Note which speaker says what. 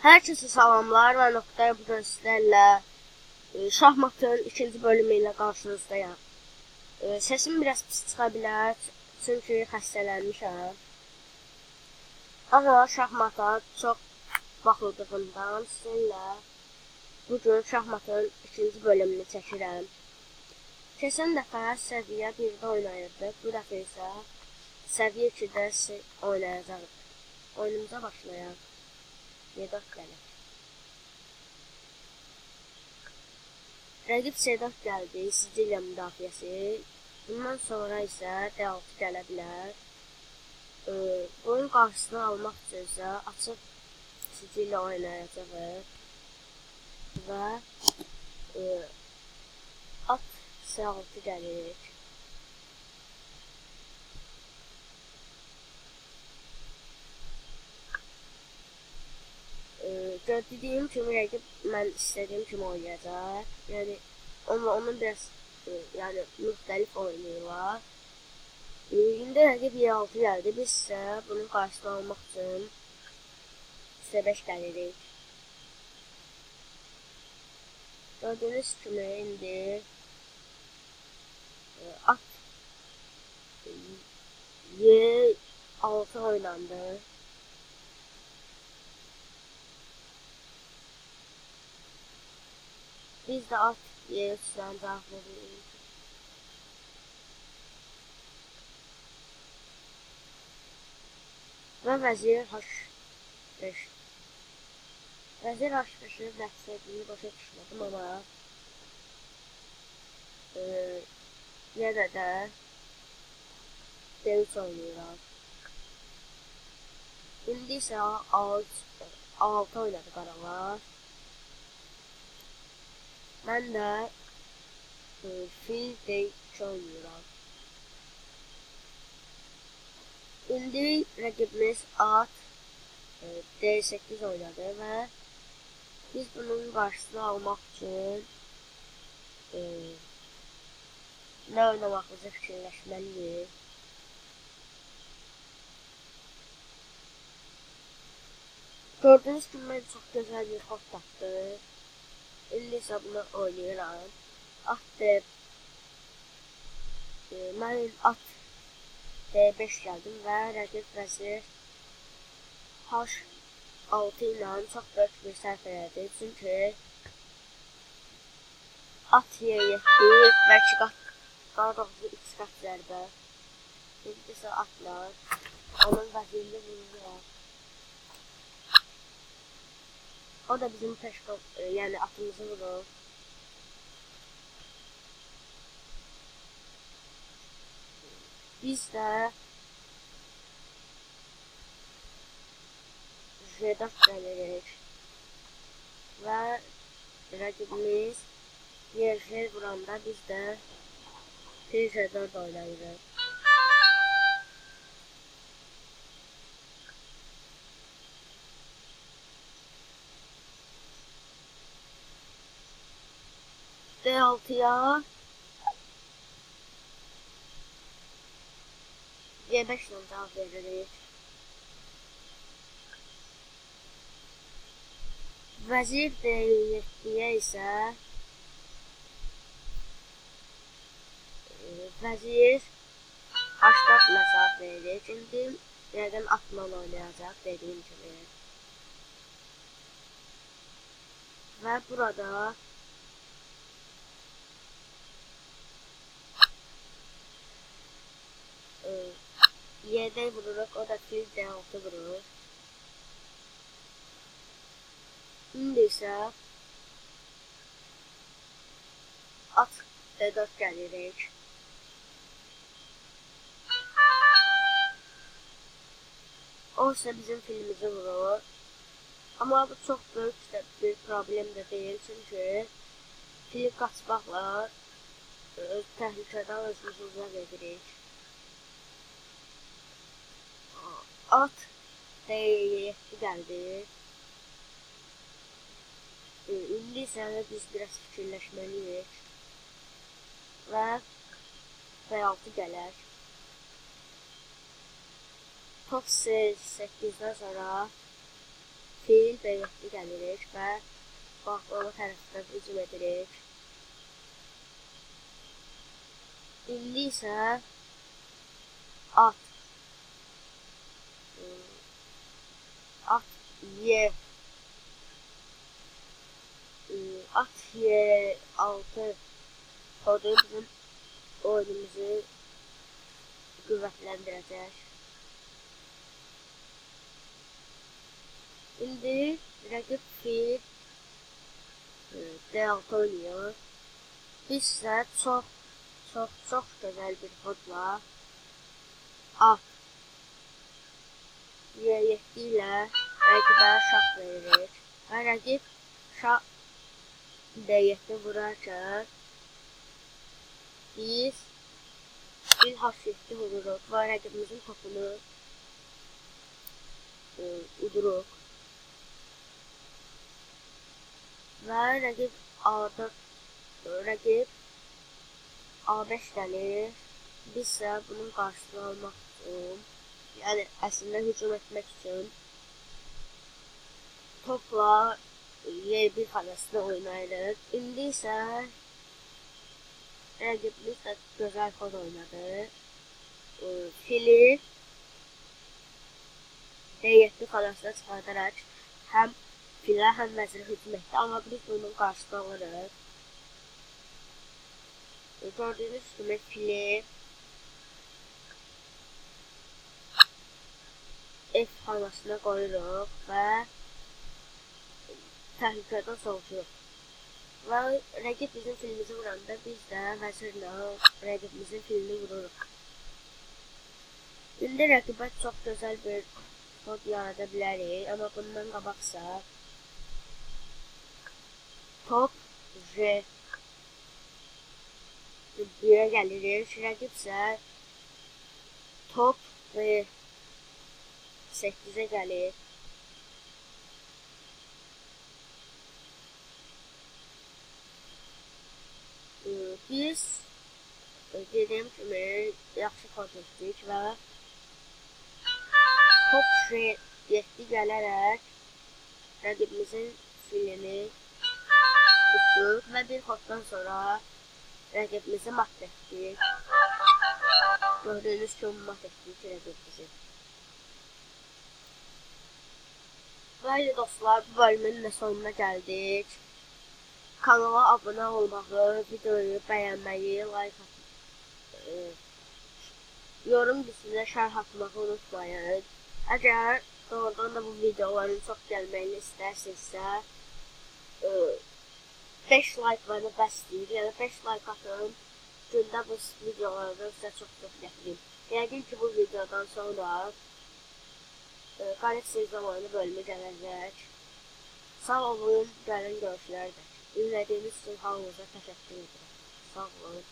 Speaker 1: Hər kəsə salamlar və nöqtəyə bugün sizlərlə şahmatın ikinci bölümü ilə qarşınızdayım. Səsim biraz pis çıxa bilər, çünki xəstələnmişəm. Amma şahmata çox baxıldığından sizinlə bugün şahmatın ikinci bölümünü çəkirəm. Keçən dəfə səviyyə 1-də oynayırdıq, bu dəfə isə səviyyə 2-də oynayacağıq. Oyunumuza başlayaq. Sedat gəlir. Rəqib Sedat gəldi, Siciliya müdafiəsi. Bundan sonra isə D6 gələ bilər. Oyun qarşısını almaq üçün isə açıq Siciliya oynayacağıq. Və at C6 gəlir. Gördüyüm kimi rəqib mən istədiyim kimi oynayacaq. Yəni onun biraz müxtəlif oynayırlar. İndi rəqib E6 gəldi. Biz isə bunun qarşısını almaq üçün C5 gəlirik. Gördüyünüz kimi indi at E6 oynandı. Biz də at Y3-dən cavab veririk. Və vəzir H5. Vəzir H5-i nəticədiyini başa düşmədim, amma yenə də D3 oynayırlar. İndi isə A6 oynadı qaralar. Mən də fil D2 oynayıram. İndi rəqibimiz at D8 oynadı və biz bunun qarşısını almaq üçün nə oynamağımızı fikirləşməliyik. Gördüyünüz kimi mən çox gözəl bir xot tapdım. İndi isə bunu oynayıram. Mən at D5 gəldim və rəqib vəzir H6 ilə çox böyük bir səhv elədi. Çünki at Y7 və 2 qat, daha doğrusu 3 qat zərbə. İndi isə atla onun vəzirini vurur. O da bizim yəni atımızı vurur. Biz də J4 gəlirik. Və rəqibimiz J vuranda biz də J4 oynayırıq. D6-ya G5 ilə cavab veririk. Vəzir D7-yə isə vəzir H4 ilə cavab veririk. İndi yəqin atla oynayacaq dediyim kimi. Və burada Y7 vururuq, o da fil D6 vurur. İndi isə at D4 gəlirik. O isə bizim filimizi vurur. Amma bu çox böyük bir problem də deyil, çünki fili qaçmaqla təhlükədən özümüzü uzaq edirik. At D7 gəldi. İndi isə biz biraz fikirləşməliyik. Və D6 gələr. Top C8-dən sonra fil B7 gəlirik və baklava tərəfdən hücum edirik. İndi isə at Y at Y6 kodu bizim oyunumuzu qüvvətləndirəcək. İndi rəqib fil D6 oynayır. Biz isə çox gözəl bir kodla at Y7 ilə rəqibə şah veririk. Və rəqib şah D7 vurarkən biz fil H7 vururuq və rəqibimizin topunu uduruq. Və rəqib A5 gəlir. Biz isə bunun qarşısını almaq üçün, yəni əslində hücum etmək üçün topla Y1 xanasını oynayırıq. İndi isə rəqibimiz də gözəl xod oynadı. Fili D7 xanasına çıxardaraq həm filə, həm vəzirə hücum etdi. Amma biz bunun qarşısını alırıq. Gördüyünüz kimi fili F xanasına qoyuruq və təhlükədən soğuşuruq. Və rəqib bizim filimizi vuranda biz də vəzirlə rəqibimizin filini vururuq. İndi rəqibə çox gözəl bir xod yarada bilərik. Amma bundan qabaqsa top J1-ə gəlirik. Rəqib isə top B8-ə gəlir. Biz dediyim kimi yaxşı xod etdik və top J7 gələrək rəqibimizin filini tutduq və bir xoddan sonra rəqibimizi mat etdik. Gördüyünüz kimi mat etdik rəqibimizi. Bəli dostlar, bu bölümün də sonuna gəldik. Kanala abunə olmağı, videoyu bəyənməyi, like atmayı, yorum qisminə şərh atmağı unutmayın. Əgər doğrudan da bu videoların çox gəlməyini istərsinizsə 5 like mənə bəsləyir. Yəni 5 like atın, gündə bu videolardan sizə çox gətirim. Yəqin ki, bu videodan sonra Qalet zamanı bölümü gələcək. Sağ olun, gəlin görüşlərdir. İzlədiyiniz üçün hamınıza təşəkkür edirəm. Sağ olun.